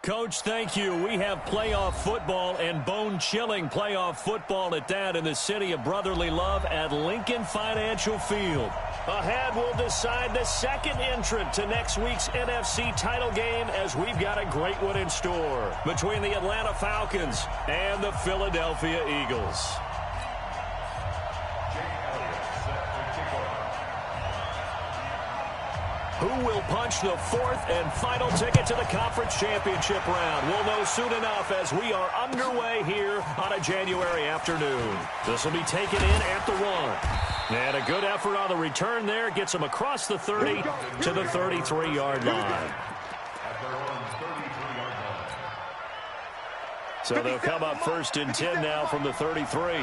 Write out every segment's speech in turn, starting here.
Coach, thank you. We have playoff football and bone-chilling playoff football at that in the city of brotherly love at Lincoln Financial Field. Ahead, we'll decide the second entrant to next week's NFC title game as we've got a great one in store between the Atlanta Falcons and the Philadelphia Eagles. Who will punch the fourth and final ticket to the conference championship round? We'll know soon enough as we are underway here on a January afternoon. This will be taken in at the 1. And a good effort on the return there. Gets them across the 30 to the 33-yard line. So they'll come up 1st and 10 now from the 33.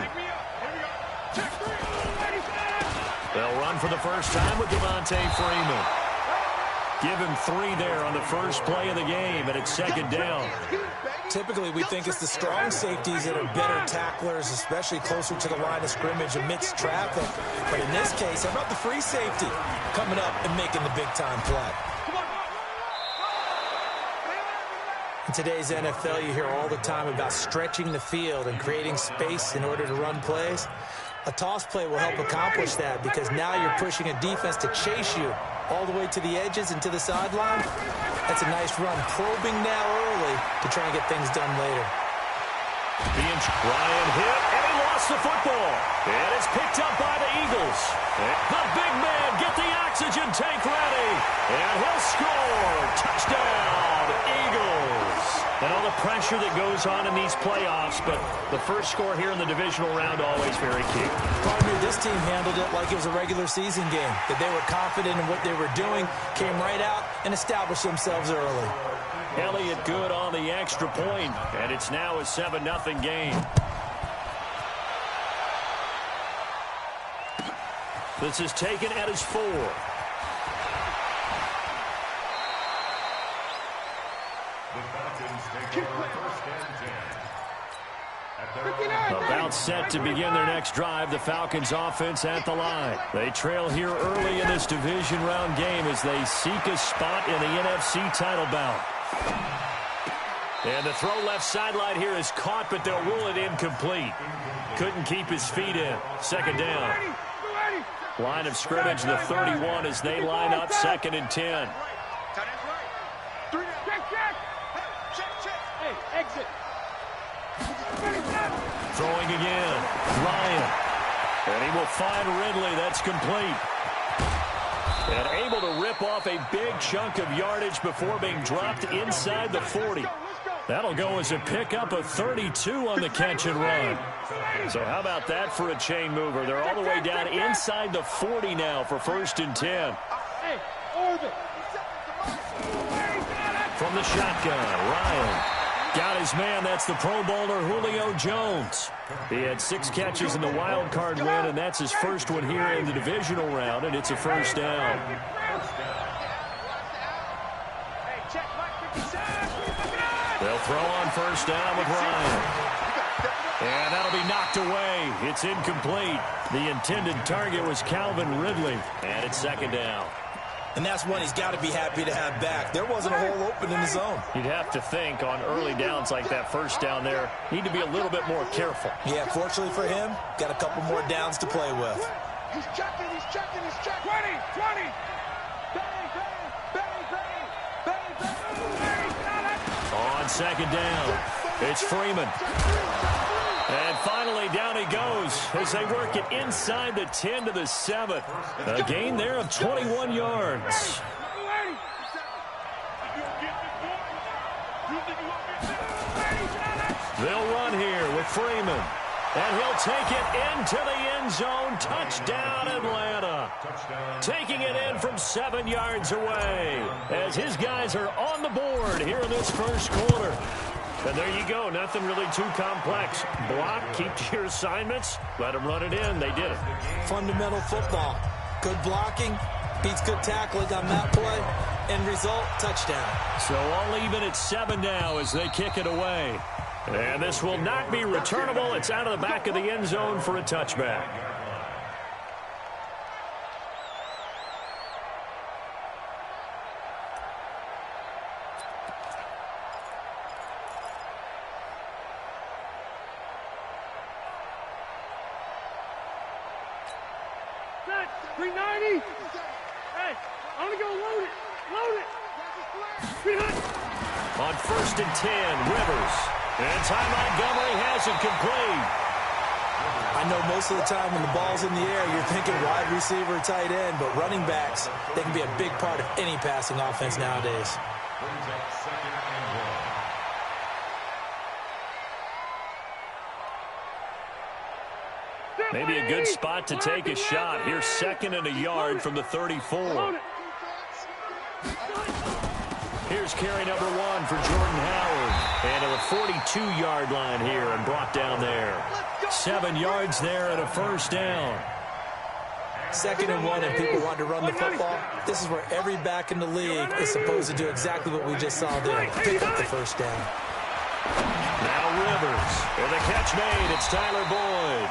They'll run for the first time with Devontae Freeman. Give him 3 there on the first play of the game, and it's 2nd down. Typically, we think it's the strong safeties that are better tacklers, especially closer to the line of scrimmage amidst traffic. But in this case, how about the free safety coming up and making the big-time play? In today's NFL, you hear all the time about stretching the field and creating space in order to run plays. A toss play will help accomplish that because now you're pushing a defense to chase you all the way to the edges and to the sideline. That's a nice run, probing now early to try and get things done later. Ryan hit, and he lost the football. And it's picked up by the Eagles. The big man, get the oxygen tank ready. And he'll score. Touchdown, Eagles. And all the pressure that goes on in these playoffs, but the first score here in the divisional round always very key. Partner, this team handled it like it was a regular season game, that they were confident in what they were doing, came right out and established themselves early. Elliott good on the extra point, and it's now a 7-0 game. This is taken at his 4. About set to begin their next drive, the Falcons offense at the line. They trail here early in this division round game as they seek a spot in the NFC title bout. And the throw left sideline here is caught, but they'll rule it incomplete. Couldn't keep his feet in. 2nd down. Line of scrimmage, the 31 as they line up 2nd and 10. Throwing again. Ryan. And he will find Ridley. That's complete. And able to rip off a big chunk of yardage before being dropped inside the 40. That'll go as a pickup of 32 on the catch and run. So how about that for a chain mover? They're all the way down inside the 40 now for 1st and 10. From the shotgun, Ryan. Got his man. That's the Pro Bowler Julio Jones. He had 6 catches in the wild card win, and that's his first one here in the divisional round, and it's a 1st down. They'll throw on 1st down with Ryan. And that'll be knocked away. It's incomplete. The intended target was Calvin Ridley, and it's 2nd down. And that's one he's got to be happy to have back. There wasn't a hole open in the zone. You'd have to think on early downs like that 1st down there, need to be a little bit more careful. Yeah, fortunately for him, got a couple more downs to play with. He's checking. 20. On 2nd down, it's Freeman. And finally, down he goes as they work it inside the 10 to the 7. A gain there of 21 yards. They'll run here with Freeman. And he'll take it into the end zone. Touchdown, Atlanta. Taking it in from 7 yards away as his guys are on the board here in this first quarter. And there you go. Nothing really too complex. Block, keep to your assignments, let them run it in. They did it. Fundamental football. Good blocking, beats good tackling on that play. End result, touchdown. So all even at 7 now as they kick it away. And this will not be returnable. It's out of the back of the end zone for a touchback. Set. 390. Hey, I'm going to go load it. Load it. 300. On 1st and 10, Rivers. And Ty Montgomery has it complete. I know most of the time when the ball's in the air, you're thinking wide receiver, tight end, but running backs, they can be a big part of any passing offense nowadays. Maybe a good spot to take a shot. Here's 2nd and a yard from the 34. Here's carry number 1 for Jordan Howard. And to the 42-yard line here and brought down there. 7 yards there and a first down. 2nd and 1 and people want to run the football. This is where every back in the league is supposed to do exactly what we just saw there. Pick up the first down. Now Rivers. And the catch made. It's Tyler Boyd.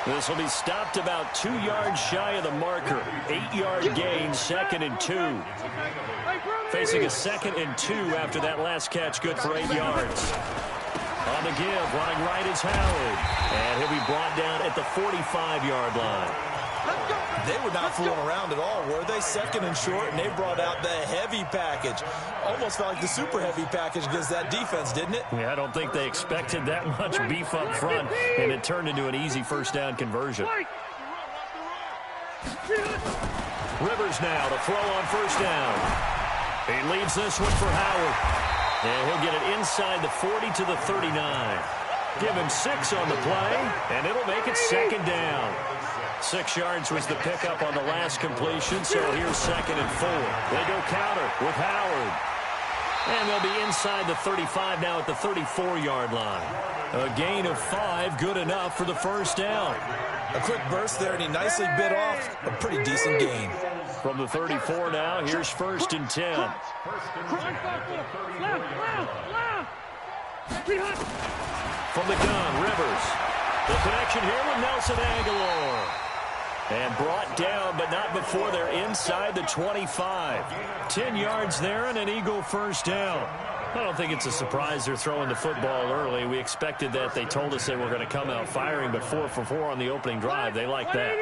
This will be stopped about 2 yards shy of the marker. 8-yard gain, 2nd and 2. Facing a 2nd and 2 after that last catch, good for 8 yards. On the give, running right is Howard. And he'll be brought down at the 45-yard line. They were not fooling around at all, were they? 2nd and short, and they brought out the heavy package. Almost felt like the super heavy package against that defense, didn't it? Yeah, I don't think they expected that much beef up front, and it turned into an easy first down conversion. Rivers now to throw on first down. He leaves this one for Howard. And he'll get it inside the 40 to the 39. Give him 6 on the play, and it'll make it 2nd down. 6 yards was the pickup on the last completion, so here's 2nd and 4. They go counter with Howard. And they'll be inside the 35 now at the 34-yard line. A gain of 5, good enough for the first down. A quick burst there, and he nicely bit off a pretty decent gain. From the 34 now, here's 1st and 10. From the gun, Rivers. The connection here with Nelson Aguilar. And brought down, but not before they're inside the 25. 10 yards there and an Eagle first down. I don't think it's a surprise they're throwing the football early. We expected that. They told us they were going to come out firing, but 4 for 4 on the opening drive. They like that.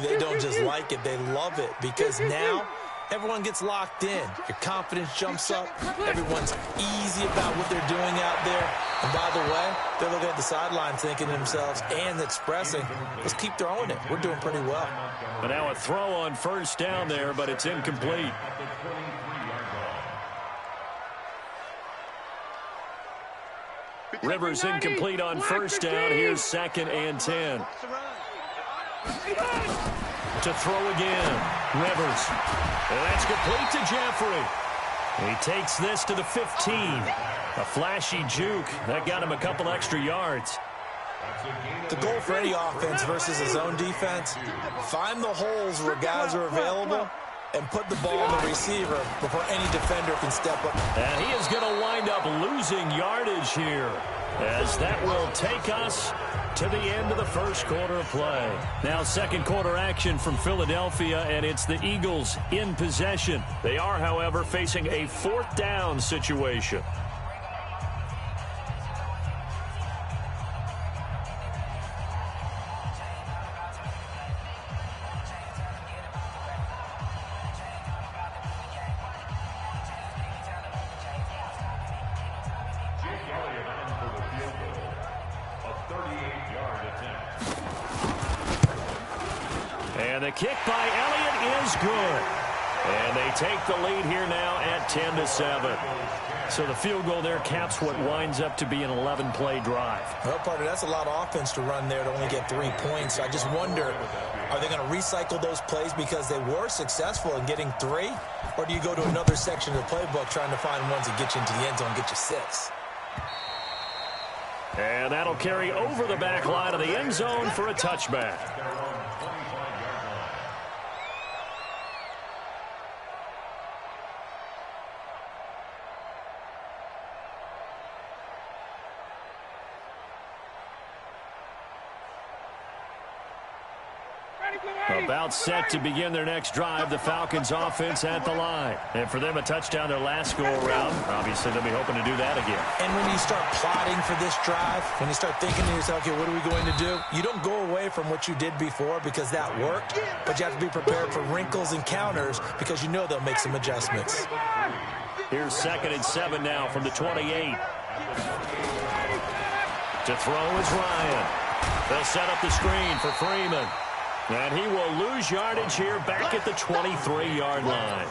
They don't just like it, they love it, because now everyone gets locked in. Your confidence jumps up. Everyone's easy about what they're doing out there. And by the way, they're looking at the sideline thinking to themselves and expressing, let's keep throwing it. We're doing pretty well. But now a throw on first down there, but it's incomplete. Rivers incomplete on first down. Here's 2nd and 10. To throw again. Rivers. And that's complete to Jeffrey. He takes this to the 15. A flashy juke. That got him a couple extra yards. The goal for any offense versus his own defense, find the holes where guys are available and put the ball on the receiver before any defender can step up. And he is going to wind up losing yardage here, as that will take us to the end of the first quarter of play. Now second quarter action from Philadelphia, and it's the Eagles in possession. They are, however, facing a 4th down situation. And the kick by Elliott is good. And they take the lead here now at 10-7. So the field goal there caps what winds up to be an 11-play drive. Well, partner, that's a lot of offense to run there to only get 3 points. I just wonder, are they going to recycle those plays because they were successful in getting 3? Or do you go to another section of the playbook trying to find ones that get you into the end zone and get you 6? And that'll carry over the back line of the end zone for a touchback. About set to begin their next drive, the Falcons offense at the line. And for them, a touchdown their last go-around. Obviously, they'll be hoping to do that again. And when you start plotting for this drive, when you start thinking to yourself, okay, what are we going to do? You don't go away from what you did before because that worked, but you have to be prepared for wrinkles and counters because you know they'll make some adjustments. Here's 2nd and 7 now from the 28. To throw is Ryan. They'll set up the screen for Freeman. And he will lose yardage here back at the 23-yard line.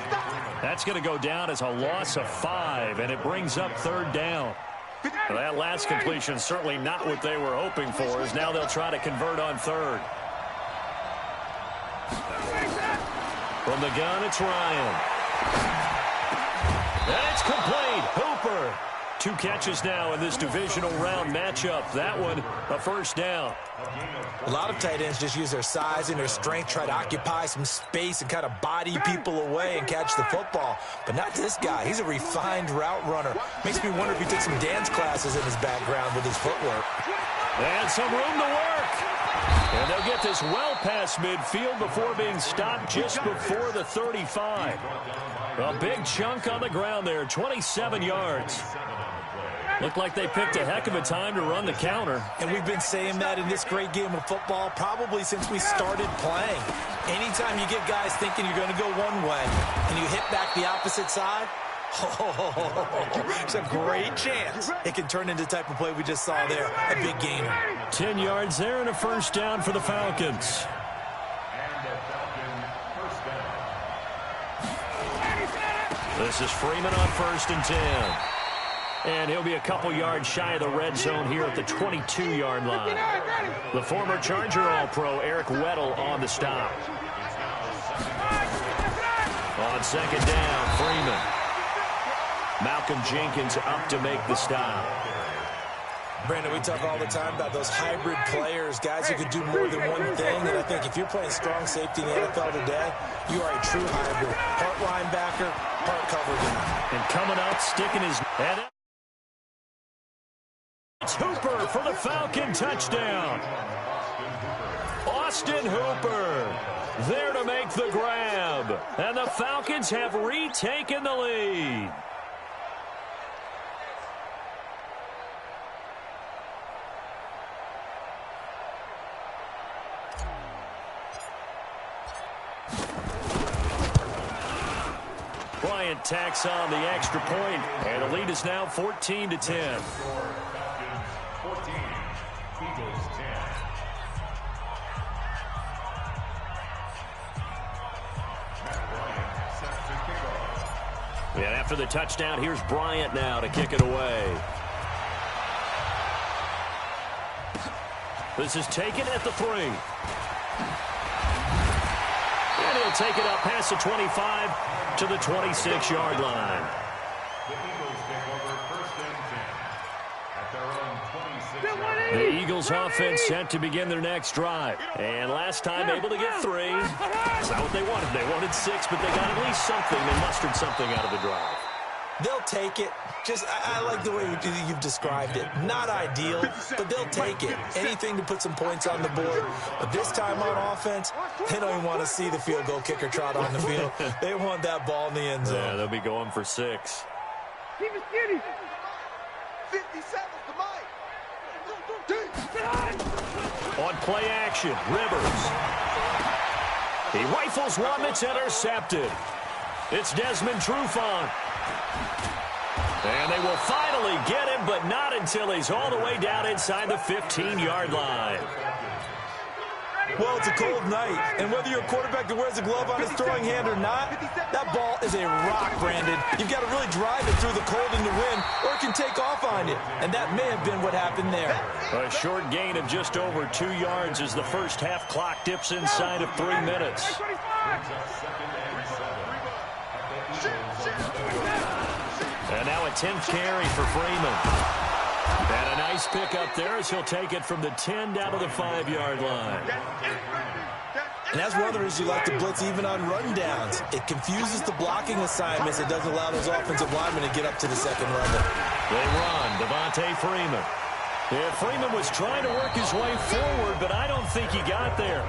That's going to go down as a loss of 5, and it brings up 3rd down. Well, that last completion certainly not what they were hoping for, as now they'll try to convert on 3rd. From the gun, it's Ryan. And it's complete. Hooper. 2 catches now in this divisional round matchup. That one, a 1st down. A lot of tight ends just use their size and their strength, try to occupy some space and kind of body people away and catch the football. But not this guy. He's a refined route runner. Makes me wonder if he took some dance classes in his background with his footwork. And some room to work. And they'll get this well past midfield before being stopped just before the 35. A big chunk on the ground there, 27 yards. Looked like they picked a heck of a time to run the counter. And we've been saying that in this great game of football probably since we started playing. Anytime you get guys thinking you're going to go one way and you hit back the opposite side, it's a great chance it can turn into the type of play we just saw there, a big gainer. 10 yards there and a 1st down for the Falcons. This is Freeman on 1st and 10. And he'll be a couple yards shy of the red zone here at the 22-yard line. The former Charger All-Pro Eric Weddle on the stop. On 2nd down, Freeman. Malcolm Jenkins up to make the stop. Brandon, we talk all the time about those hybrid players, guys who can do more than one thing. And I think if you're playing strong safety in the NFL today, you are a true hybrid. Part linebacker, part cover guy. And coming up, sticking his head up. It's Hooper for the Falcon touchdown. Austin Hooper there to make the grab. And the Falcons have retaken the lead. Bryant tacks on the extra point, and the lead is now 14-10. And after the touchdown, here's Bryant now to kick it away. This is taken at the 3. And he'll take it up past the 25 to the 26-yard line. The Eagles offense set to begin their next drive. And last time able to get 3. That's not what they wanted. They wanted 6, but they got at least something. They mustered something out of the drive. They'll take it. I like the way you've described it. Not ideal, but they'll take it. Anything to put some points on the board. But this time on offense, they don't even want to see the field goal kicker trot on the field. They want that ball in the end zone. Yeah, they'll be going for 6. Keep it skinny. 50 seconds to Mike. On play action, Rivers. He rifles one that's intercepted. It's Desmond Trufant. And they will finally get him, but not until he's all the way down inside the 15-yard line. Well, it's a cold night, and whether you're a quarterback that wears a glove on his throwing hand or not, that ball is a rock, Brandon. You've got to really drive it through the cold and the wind, or it can take off on you, and that may have been what happened there. A short gain of just over 2 yards as the first half clock dips inside of 3 minutes. And now a 10th carry for Freeman. And a nice pickup there as he'll take it from the 10 down to the 5-yard line. And that's one of the reasons you like to blitz even on rundowns. It confuses the blocking assignments. It doesn't allow those offensive linemen to get up to the second level. They run. Devontae Freeman. Yeah, Freeman was trying to work his way forward, but I don't think he got there.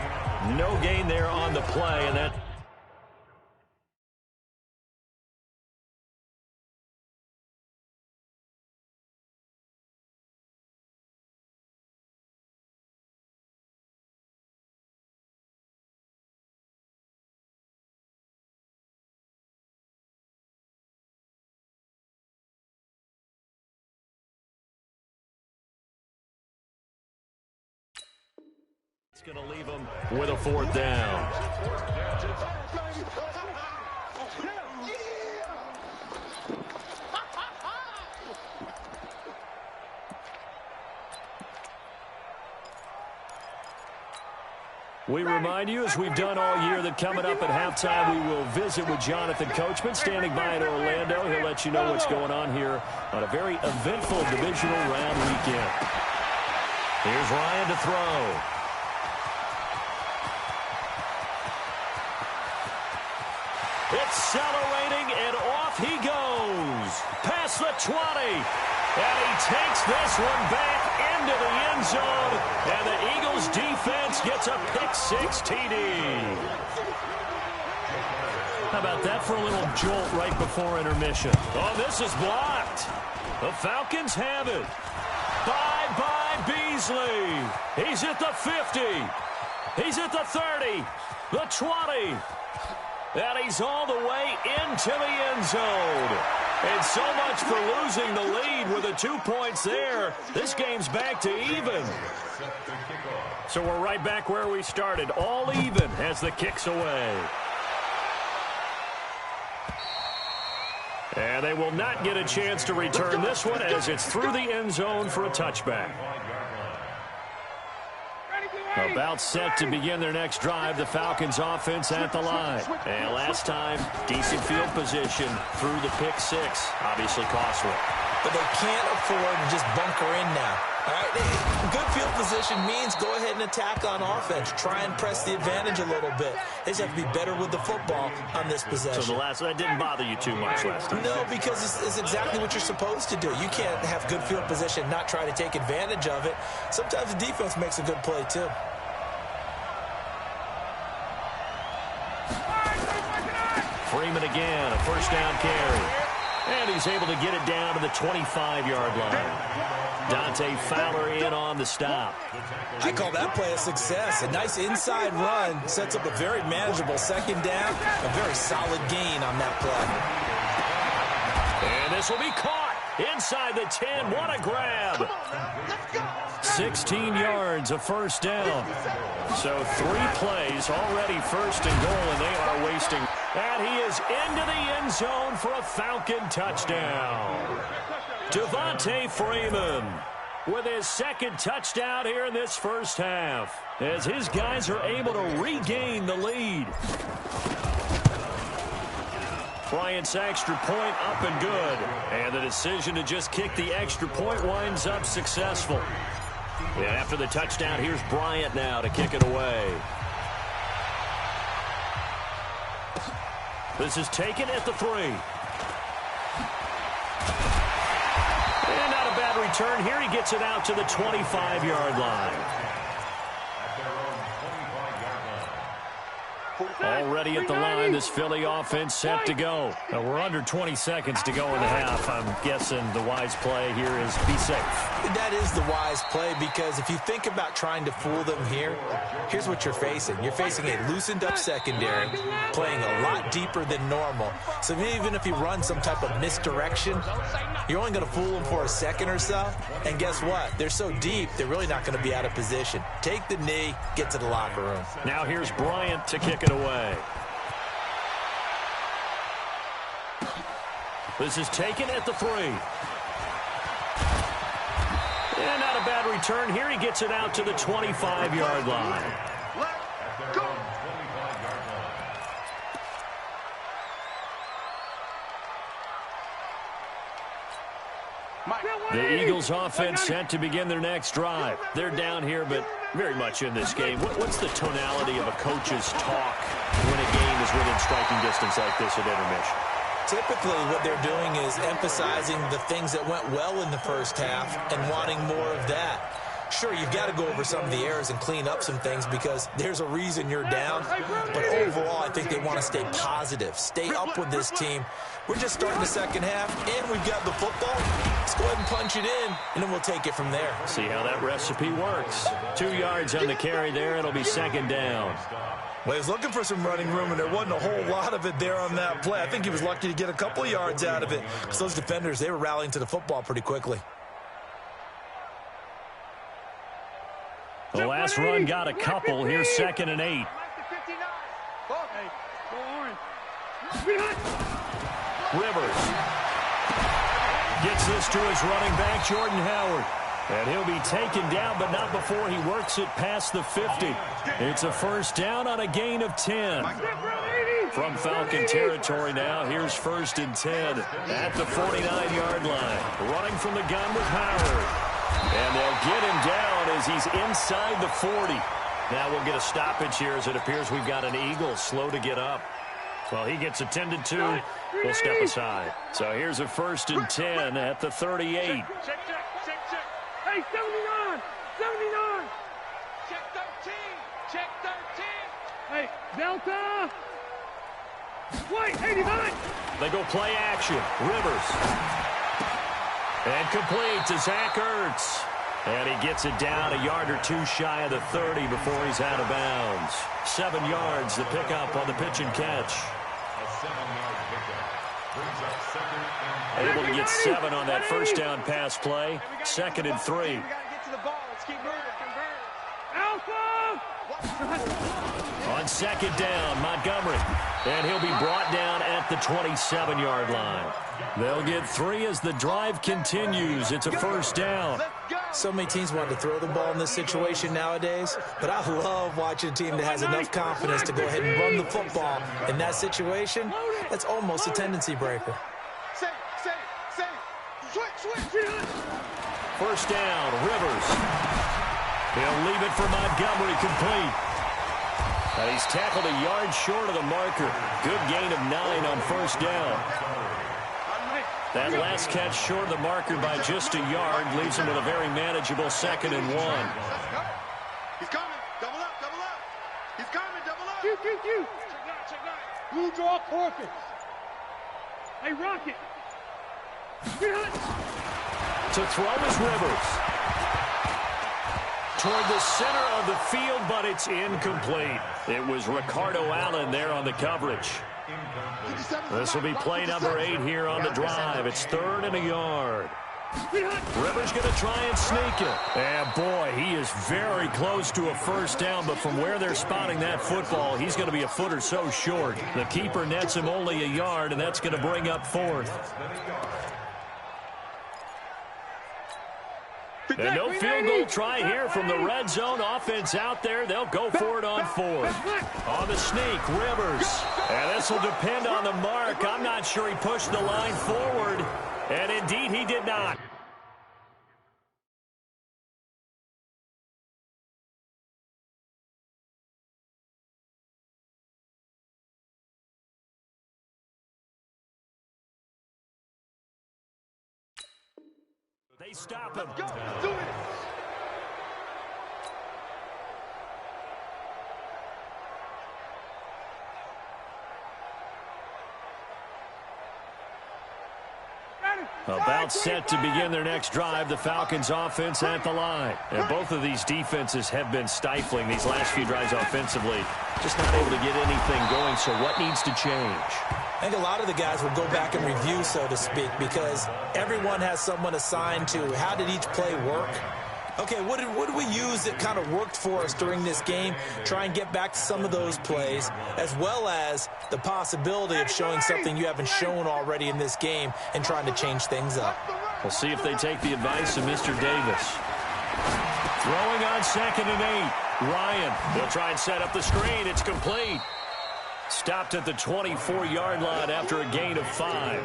No gain there on the play, and that... It's going to leave them with a fourth down. We remind you, as we've done all year, that coming up at halftime, we will visit with Jonathan Coachman, standing by in Orlando. He'll let you know what's going on here on a very eventful divisional round weekend. Here's Ryan to throw. Accelerating, and off he goes. Past the 20. And he takes this one back into the end zone. And the Eagles defense gets a pick-6 TD. How about that for a little jolt right before intermission? Oh, this is blocked. The Falcons have it. Bye-bye Beasley. He's at the 50. He's at the 30. The 20. And he's all the way into the end zone. And so much for losing the lead with the 2 points there. This game's back to even. So we're right back where we started. All even as the kick's away. And they will not get a chance to return this one as it's through the end zone for a touchback. About set to begin their next drive, the Falcons offense at the line. And last time, decent field position through the pick-6. Obviously costly. But they can't afford to just bunker in now. All right? Good field position means go ahead and attack on offense. Try and press the advantage a little bit. They just have to be better with the football on this possession. So that didn't bother you too much last time? No, because it's exactly what you're supposed to do. You can't have good field position and not try to take advantage of it. Sometimes the defense makes a good play, too. Freeman again, a first down carry. And he's able to get it down to the 25-yard line. Dante Fowler in on the stop. I call that play a success. A nice inside run sets up a very manageable second down. A very solid gain on that play. And this will be caught inside the 10. What a grab. 16 yards, a first down. So 3 plays already first and goal, and they are wasting. And he is into the end zone for a Falcon touchdown. Devontae Freeman with his second touchdown here in this first half, as his guys are able to regain the lead. Bryant's extra point up and good. And the decision to just kick the extra point winds up successful. And after the touchdown, here's Bryant now to kick it away. This is taken at the 3. And not a bad return here. He gets it out to the 25-yard line. Already at the line, this Philly offense set to go. Now we're under 20 seconds to go in the half. I'm guessing the wise play here is be safe. That is the wise play, because if you think about trying to fool them here, here's what you're facing. You're facing a loosened up secondary, playing a lot deeper than normal. So even if you run some type of misdirection, you're only going to fool them for a second or so. And guess what? They're so deep, they're really not going to be out of position. Take the knee, get to the locker room. Now here's Bryant to kick it away. This is taken at the 3. And not a bad return here. He gets it out to the 25-yard line. The Eagles offense set to begin their next drive. They're down here, but very much in this game. What's the tonality of a coach's talk when a game is within striking distance like this at intermission? Typically, what they're doing is emphasizing the things that went well in the first half and wanting more of that. Sure, you've got to go over some of the errors and clean up some things because there's a reason you're down. But overall, I think they want to stay positive, stay up with this team. We're just starting the second half, and we've got the football. Let's go ahead and punch it in, and then we'll take it from there. See how that recipe works. 2 yards on the carry there. It'll be second down. Well, he was looking for some running room, and there wasn't a whole lot of it there on that play. I think he was lucky to get a couple of yards out of it because those defenders, they were rallying to the football pretty quickly. The last run got a couple. Here's 2nd and 8. Rivers gets this to his running back, Jordan Howard. And he'll be taken down, but not before he works it past the 50. It's a first down on a gain of 10. From Falcon territory now, here's 1st and 10 at the 49-yard line. Running from the gun with Howard. And they'll get him down as he's inside the 40. Now we'll get a stoppage here as it appears we've got an Eagle slow to get up. Well, he gets attended to. We'll step aside. So here's a 1st and 10 at the 38. Check. Hey, 79! 79! Check 13! Check 13! Hey, Delta! Wait, 89! They go play action. Rivers. And complete to Zach Ertz. And he gets it down a yard or two shy of the 30 before he's out of bounds. 7 yards, the pickup on the pitch and catch. Able to get 7 on that first down pass play. 2nd and 3. We gotta get to the ball. Let's keep moving. Alpha! On 2nd down, Montgomery. And he'll be brought down at the 27-yard line. They'll get 3 as the drive continues. It's a first down. So many teams want to throw the ball in this situation nowadays, but I love watching a team that has enough confidence to go ahead and run the football. In that situation, that's almost a tendency breaker. Safe. Switch. First down, Rivers. He'll leave it for Montgomery complete. And he's tackled a yard short of the marker. Good gain of 9 on first down. That last catch short of the marker by just a yard leaves him with a very manageable 2nd and 1. He's coming. Double up. He's coming. Double up. Q. Check that. Blue draw Corpus. Hey, Rocket. To throw is Rivers. Toward the center of the field, but it's incomplete. It was Ricardo Allen there on the coverage. This will be play number 8 here on the drive. It's 3rd and a yard. Rivers going to try and sneak it. And boy, he is very close to a first down, but from where they're spotting that football, he's going to be a foot or so short. The keeper nets him only a yard, and that's going to bring up 4th. And no field goal try here from the red zone. Offense out there. They'll go for it on 4th. On the sneak, Rivers. And this will depend on the mark. I'm not sure he pushed the line forward. And indeed, he did not. They stop him. Let's go. Let's do it. About set to begin their next drive, the Falcons offense at the line. And both of these defenses have been stifling these last few drives offensively. Just not able to get anything going, so what needs to change? I think a lot of the guys will go back and review, so to speak, because everyone has someone assigned to how did each play work. Okay, what did we use that kind of worked for us during this game? Try and get back to some of those plays, as well as the possibility of showing something you haven't shown already in this game and trying to change things up. We'll see if they take the advice of Mr. Davis. Throwing on 2nd and 8. Ryan, they'll try and set up the screen. It's complete. Stopped at the 24-yard line after a gain of 5.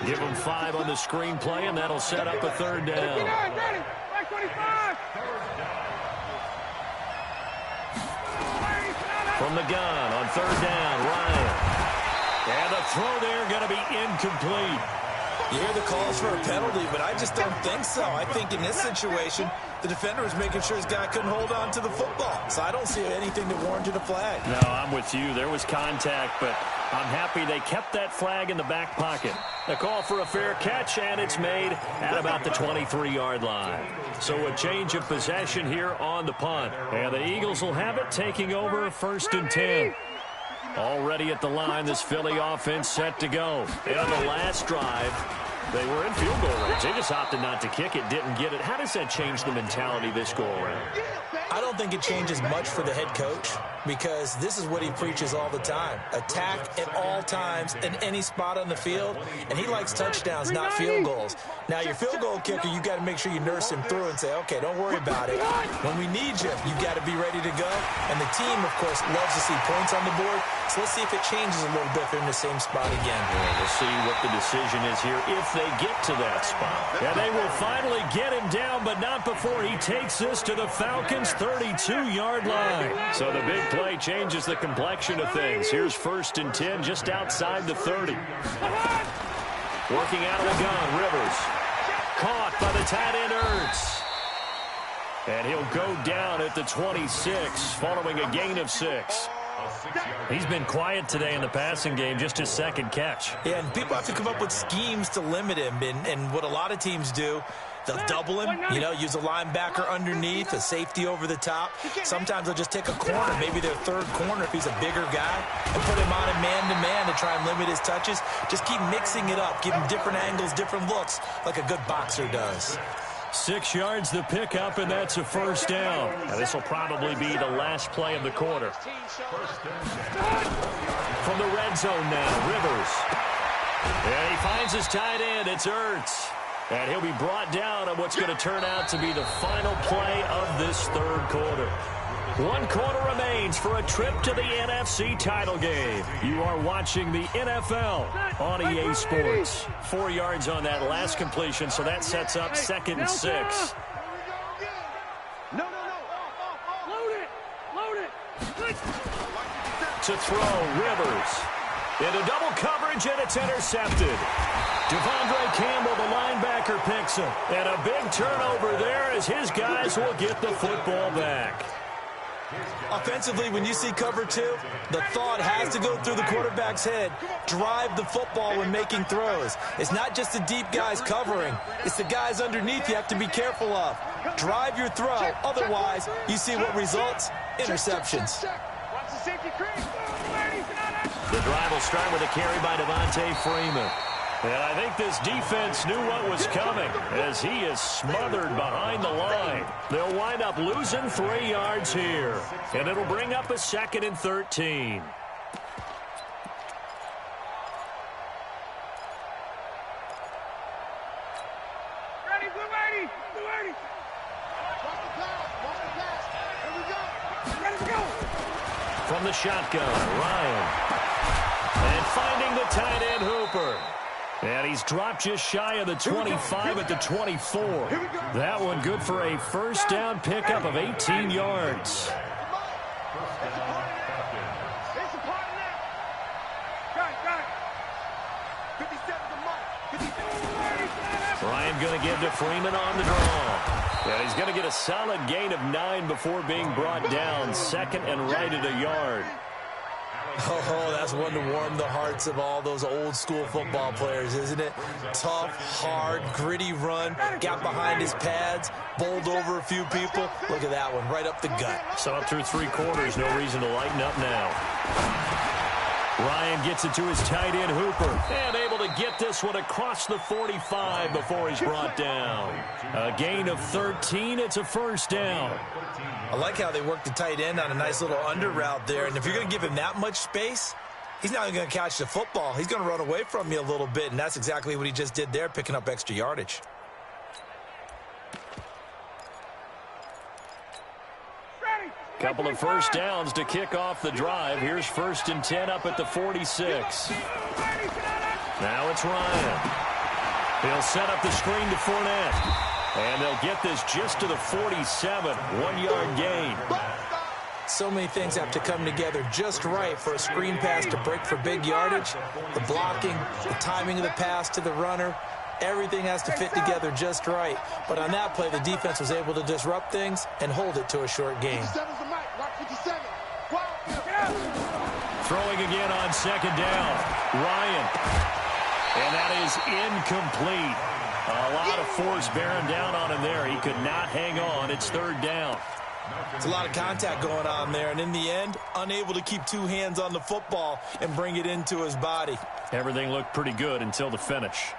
Give them 5 on the screen play, and that'll set up a 3rd down. 25. From the gun on 3rd down, Ryan. And the throw there going to be incomplete. You hear the calls for a penalty, but I just don't think so. I think in this situation, the defender was making sure his guy couldn't hold on to the football. So I don't see anything that warranted a flag. No, I'm with you. There was contact, but I'm happy they kept that flag in the back pocket. A call for a fair catch, and it's made at about the 23-yard line. So a change of possession here on the punt. And the Eagles will have it, taking over 1st and 10. Already at the line, this Philly offense set to go. And on the last drive, they were in field goal range. They just opted not to kick it, didn't get it. How does that change the mentality this go around? I don't think it changes much for the head coach because this is what he preaches all the time. Attack at all times in any spot on the field, and he likes touchdowns, not field goals. Now, your field goal kicker, you got to make sure you nurse him through and say, okay, don't worry about it. When we need you, you got to be ready to go. And the team, of course, loves to see points on the board. So let's see if it changes a little bit if they're in the same spot again. Yeah, we'll see what the decision is here if they get to that spot. And they will finally get him down, but not before he takes this to the Falcons' 32-yard line. So the big play changes the complexion of things. Here's 1st and 10 just outside the 30. Working out of the gun, Rivers. Caught by the tight end, Ertz. And he'll go down at the 26 following a gain of 6. He's been quiet today in the passing game, just his 2nd catch. Yeah, and people have to come up with schemes to limit him. And what a lot of teams do, they'll double him, use a linebacker underneath, a safety over the top. Sometimes they'll just take a corner, maybe their 3rd corner if he's a bigger guy, and put him on a man-to-man to try and limit his touches. Just keep mixing it up, give him different angles, different looks, like a good boxer does. 6 yards the pickup, and that's a 1st down. Now, this will probably be the last play of the quarter. From the red zone now, Rivers. And he finds his tight end. It's Ertz. And he'll be brought down on what's going to turn out to be the final play of this 3rd quarter. 1 quarter remains for a trip to the NFC title game. You are watching the NFL on EA Sports. 4 yards on that last completion, so that sets up 2nd and 6. No. Load it. To throw, Rivers. Into double coverage, and it's intercepted. Devondre Campbell, the linebacker, picks him. And a big turnover there as his guys will get the football back. Offensively, when you see cover 2, the thought has to go through the quarterback's head. Drive the football when making throws. It's not just the deep guys covering. It's the guys underneath you have to be careful of. Drive your throw. Otherwise, you see what results? Interceptions. The drive will start with a carry by Devontae Freeman. And I think this defense knew what was coming as he is smothered behind the line. They'll wind up losing 3 yards here. And it'll bring up a 2nd and 13. Ready, Blue 80. Here we go. Ready to go. From the shotgun, Ryan. And finding the tight end, Hooper. And he's dropped just shy of the 25 at the 24. That one good for a 1st down pickup of 18 yards. Ryan going to give to Freeman on the draw. And he's going to get a solid gain of 9 before being brought down. 2nd and right at a yard. Oh, that's one to warm the hearts of all those old-school football players, isn't it? Tough, hard, gritty run, got behind his pads, bowled over a few people. Look at that one, right up the gut. So up through 3 quarters, no reason to lighten up now. Ryan gets it to his tight end, Hooper, and able to get this one across the 45 before he's brought down. A gain of 13, it's a 1st down. I like how they work the tight end on a nice little under route there, and if you're going to give him that much space, he's not going to catch the football. He's going to run away from you a little bit, and that's exactly what he just did there, picking up extra yardage. Couple of 1st downs to kick off the drive. Here's 1st and 10 up at the 46. Now it's Ryan. He'll set up the screen to Fournette. And they'll get this just to the 47. 1-yard gain. So many things have to come together just right for a screen pass to break for big yardage. The blocking, the timing of the pass to the runner, everything has to fit together just right. But on that play, the defense was able to disrupt things and hold it to a short gain. Throwing again on second down. Ryan. And that is incomplete. A lot of force bearing down on him there. He could not hang on. It's third down. It's a lot of contact going on there, and in the end, unable to keep two hands on the football and bring it into his body. Everything looked pretty good until the finish.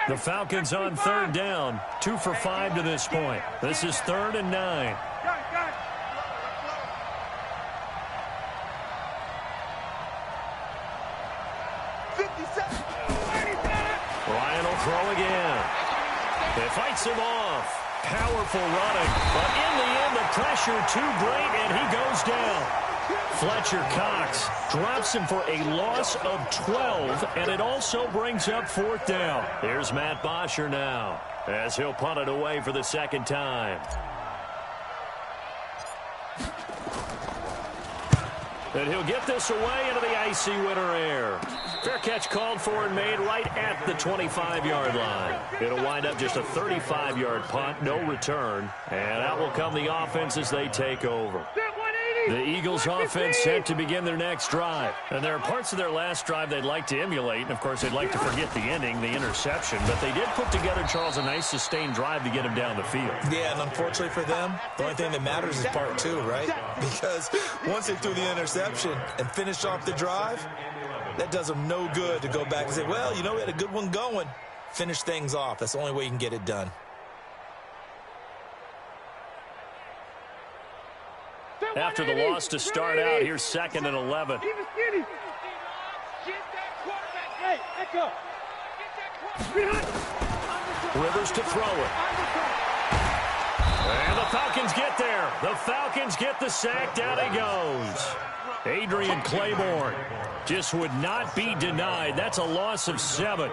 The Falcons on third down, 2 for 5 to this point. This is 3rd and 9. Ryan will throw again. It fights him off. Powerful running, but in the end, the pressure too great, and he goes down. Fletcher Cox drops him for a loss of 12, and it also brings up 4th down. Here's Matt Bosher now, as he'll punt it away for the second time. And he'll get this away into the icy winter air. Fair catch called for and made right at the 25-yard line. It'll wind up just a 35-yard punt, no return. And out will come the offense as they take over. The Eagles offense set to begin their next drive. And there are parts of their last drive they'd like to emulate. And, of course, they'd like to forget the ending, the interception. But they did put together, Charles, a nice sustained drive to get him down the field. Yeah, and unfortunately for them, the only thing that matters is part 2, right? Because once they threw the interception and finished off the drive, that does them no good to go back and say, well, you know, we had a good one going. Finish things off. That's the only way you can get it done. After the loss to start out, here's 2nd and 11. Rivers to throw it. And the Falcons get there. The Falcons get the sack. Down he goes. Adrian Claiborne just would not be denied. That's a loss of 7.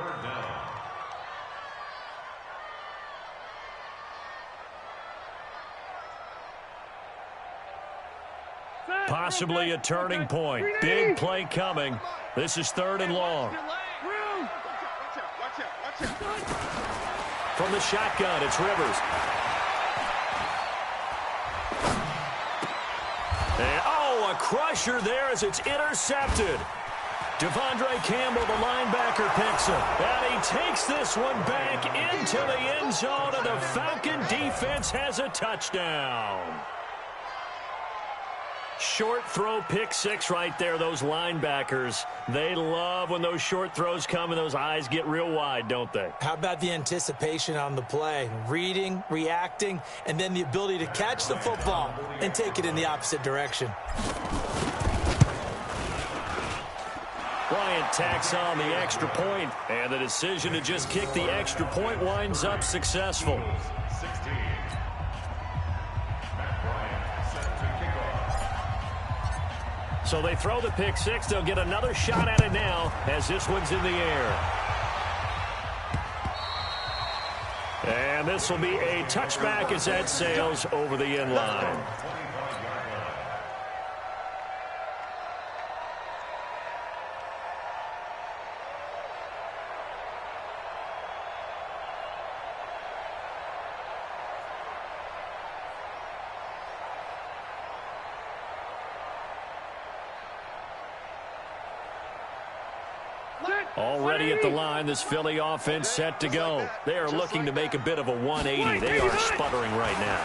Possibly a turning point. Big play coming. This is 3rd and long. From the shotgun, it's Rivers. And, oh, a crusher there as it's intercepted. Devondre Campbell, the linebacker, picks him. And he takes this one back into the end zone, and the Falcon defense has a touchdown. Short throw, pick 6 right there. Those linebackers, they love when those short throws come and those eyes get real wide, don't they? How about the anticipation on the play? Reading, reacting, and then the ability to catch the football and take it in the opposite direction. Bryant tacks on the extra point, and the decision to just kick the extra point winds up successful. So they throw the pick 6. They'll get another shot at it now as this one's in the air. And this will be a touchback as that sails over the end line. Already at the line, this Philly offense set to go. They are looking to make a bit of a 180. They are sputtering right now.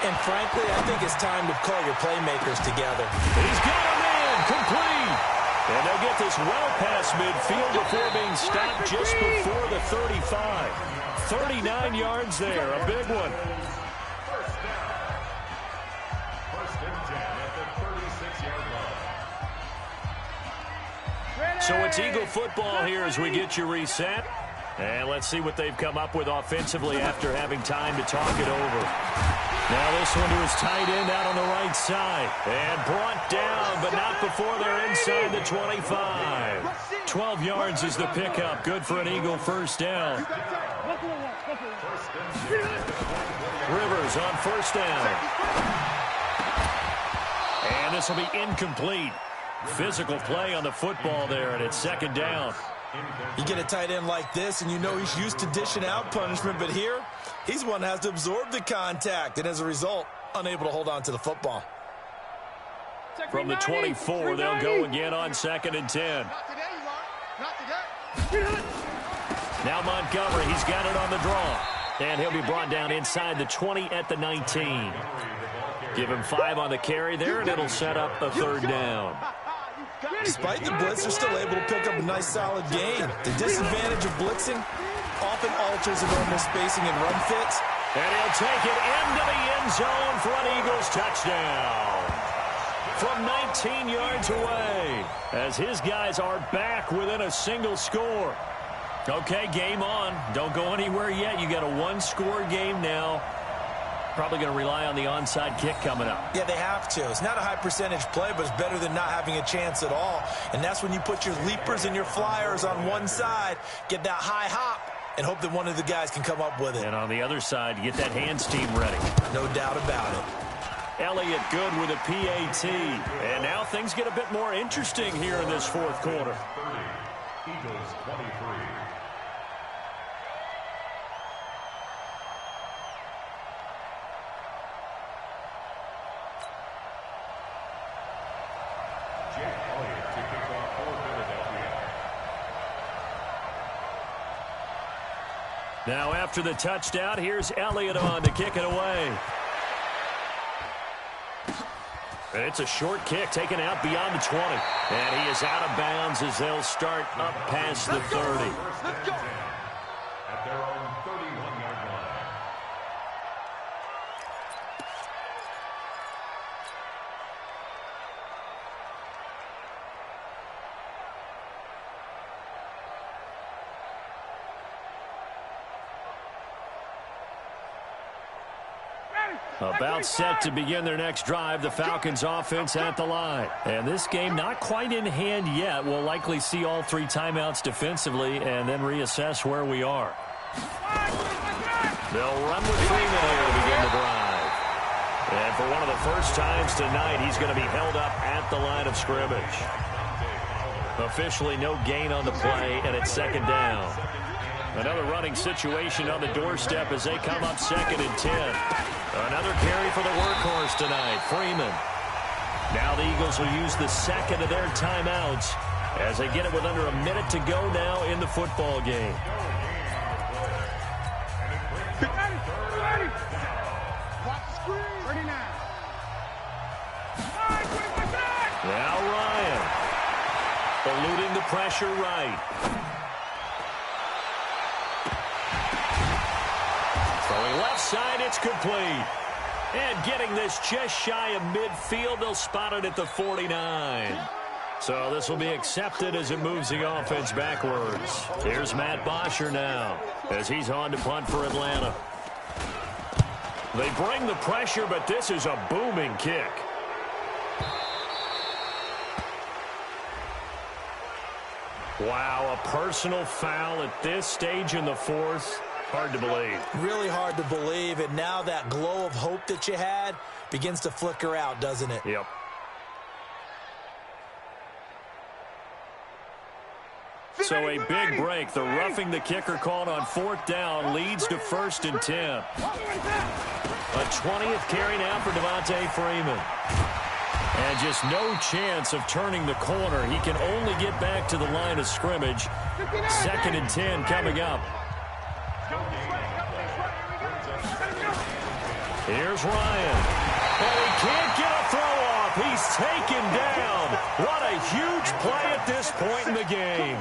And frankly, I think it's time to call your playmakers together. He's got him in, complete. And they'll get this well past midfield before being stopped just before the 35. 39 yards there, a big one. So it's Eagle football here as we get you reset. And let's see what they've come up with offensively after having time to talk it over. Now this one to his tight end out on the right side. And brought down, but not before they're inside the 25. 12 yards is the pickup. Good for an Eagle first down. Rivers on first down. And this will be incomplete. Physical play on the football there, and it's second down. You get a tight end like this, and you know he's used to dishing out punishment, but here, he's the one that has to absorb the contact, and as a result, unable to hold on to the football. From the 24, they'll go again on 2nd and 10. Not today, you are. Not today. Now Montgomery, he's got it on the draw. And he'll be brought down inside the 20 at the 19. Give him 5 on the carry there, and it'll set up a 3rd down. Despite the blitz, they're still able to pick up a nice, solid gain. The disadvantage of blitzing often alters the normal spacing and run fits. And he'll take it into the end zone for an Eagles touchdown. From 19 yards away, as his guys are back within a single score. Okay, game on. Don't go anywhere yet. You got a 1-score game now. Probably going to rely on the onside kick coming up. Yeah, they have to. It's not a high percentage play, but it's better than not having a chance at all. And that's when you put your leapers and your flyers on one side, get that high hop, and hope that one of the guys can come up with it. And on the other side, you get that hands team ready. No doubt about it. Elliott good with a PAT. And now things get a bit more interesting here in this 4th quarter. Eagles 23. Now after the touchdown, here's Elliott on to kick it away. And it's a short kick taken out beyond the 20. And he is out of bounds as they'll start up past the 30. Let's go. At their own 31-yard line. About set to begin their next drive, the Falcons offense at the line. And this game not quite in hand yet. We'll likely see all 3 timeouts defensively and then reassess where we are. They'll run with Freeman here to begin the drive. And for one of the first times tonight, he's going to be held up at the line of scrimmage. Officially no gain on the play, and it's 2nd down. Another running situation on the doorstep as they come up 2nd and 10. Another carry for the workhorse tonight, Freeman. Now the Eagles will use the 2nd of their timeouts as they get it with under a minute to go now in the football game. Now Ryan eluding the pressure right. Throwing left side, it's complete. And getting this just shy of midfield, they'll spot it at the 49. So this will be accepted as it moves the offense backwards. Here's Matt Bosher now as he's on to punt for Atlanta. They bring the pressure, but this is a booming kick. Wow, a personal foul at this stage in the 4th. Hard to believe. Really hard to believe, and now that glow of hope that you had begins to flicker out, doesn't it? Yep. So a big break. The roughing the kicker called on 4th down leads to 1st and 10. A 20th carry now for Devontae Freeman. And just no chance of turning the corner. He can only get back to the line of scrimmage. 2nd and 10 coming up. Here's Ryan. And he can't get a throw off. He's taken down. What a huge play at this point in the game.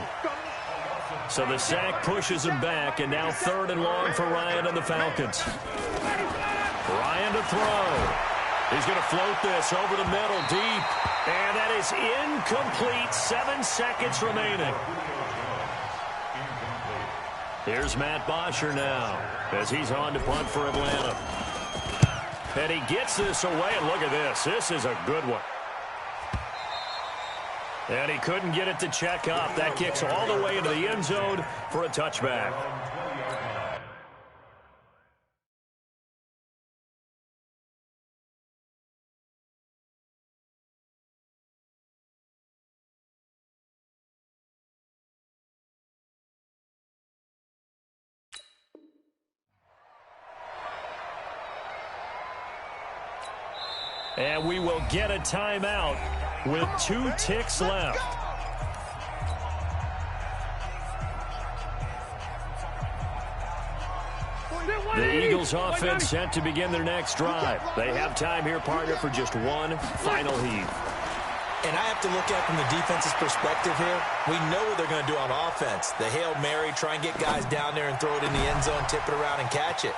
So the sack pushes him back, and now 3rd and long for Ryan and the Falcons. Ryan to throw. He's going to float this over the middle deep. And that is incomplete. 7 seconds remaining. Here's Matt Bosher now as he's on to punt for Atlanta. And he gets this away, and look at this. This is a good one. And he couldn't get it to check up. That kicks all the way into the end zone for a touchback. And we will get a timeout with 2 ticks left. The Eagles offense set to begin their next drive. They have time here, partner, for just one final heave. And I have to look at it from the defense's perspective here. We know what they're going to do on offense. The Hail Mary, try and get guys down there and throw it in the end zone, tip it around and catch it.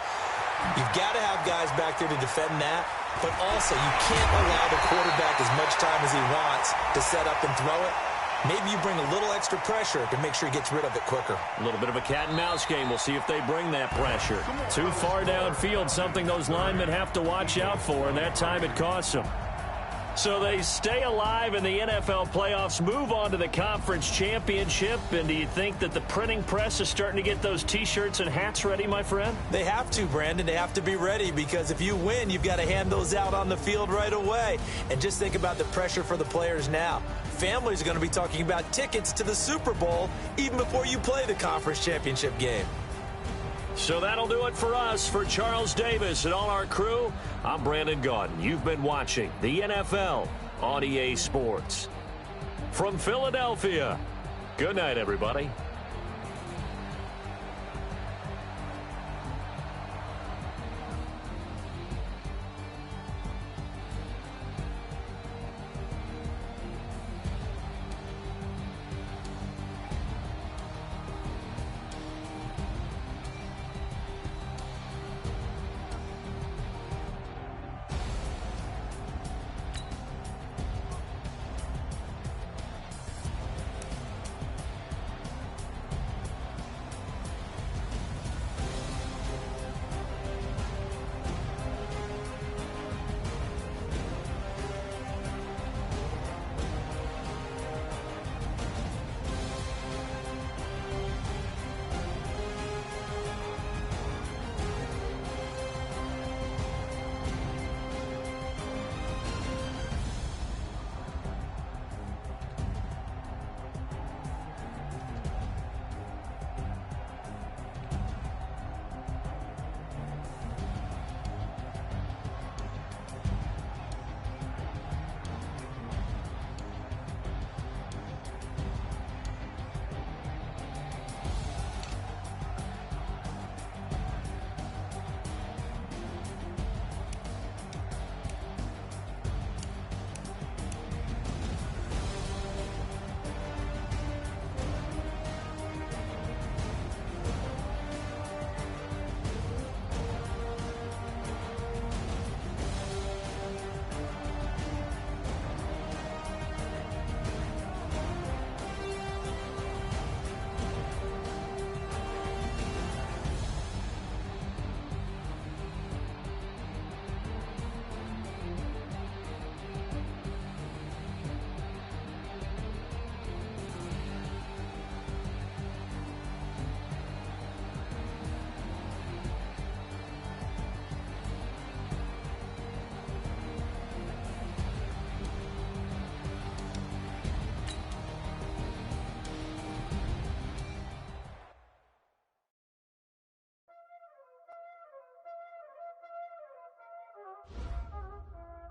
You've got to have guys back there to defend that, but also you can't allow the quarterback as much time as he wants to set up and throw it. Maybe you bring a little extra pressure to make sure he gets rid of it quicker. A little bit of a cat and mouse game. We'll see if they bring that pressure. Too far downfield, something those linemen have to watch out for, and that time it costs them. So they stay alive in the NFL playoffs, move on to the conference championship. And do you think that the printing press is starting to get those T-shirts and hats ready, my friend? They have to, Brandon. They have to be ready because if you win, you've got to hand those out on the field right away. And just think about the pressure for the players now. Families are going to be talking about tickets to the Super Bowl even before you play the conference championship game. So that'll do it for us. For Charles Davis and all our crew, I'm Brandon Gaudin. You've been watching the NFL on EA Sports. From Philadelphia, good night, everybody.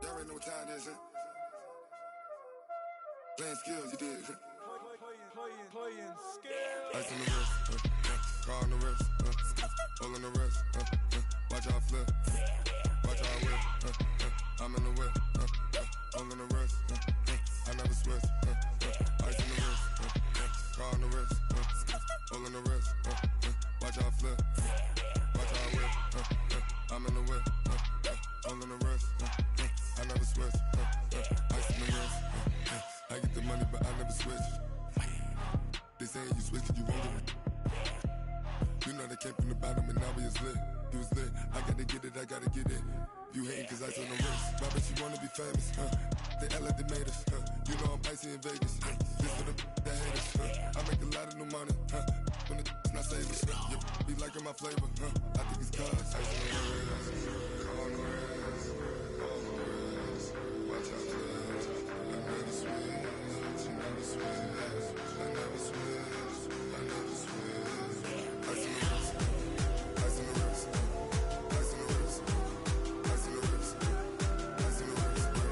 Y'all already know what time it is, huh? Playing skills, you did, huh? Playing skills. Ice on the wrist, car on the wrist, hole in the wrist, watch how I flip, watch how I whip, I'm in the whip, hole in the wrist, I never switch, ice on the wrist, car on the wrist, hole in the wrist, watch how I flip, watch how I whip, I'm in the whip, hole in the wrist, I never switch, ice on the wrist, I get the money but I never switch. They saying you switch cause you won't get it. You know they came from the bottom and now we is lit. You was lit, I gotta get it, I gotta get it. You hating cause ice on the wrist. My bitch, you wanna be famous, They act like they made us, You know I'm icy in Vegas, This for the that hate us, I make a lot of new money, When the not saving, You be liking my flavor, I think it's cause ice on the wrist, on the wrist, on the wrist. Watch out, cuz I never switch, you never switch. I never switch, I never switch. Ice on the wrist, ice on the wrist, ice on the wrist, ice on the wrist, ice on the wrist.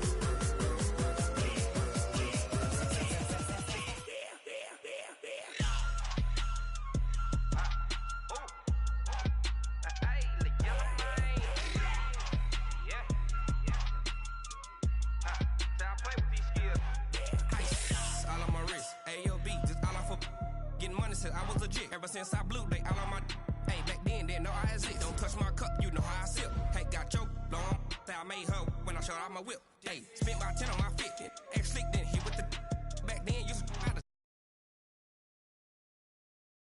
since I was legit. Ever since I blew, they all on my. Hey, back then, didn't know I exist. Don't touch my cup, you know how I sip. Hey, got choked, long. Say I made her when I showed out my whip. Hey, spent my 10 on my 50.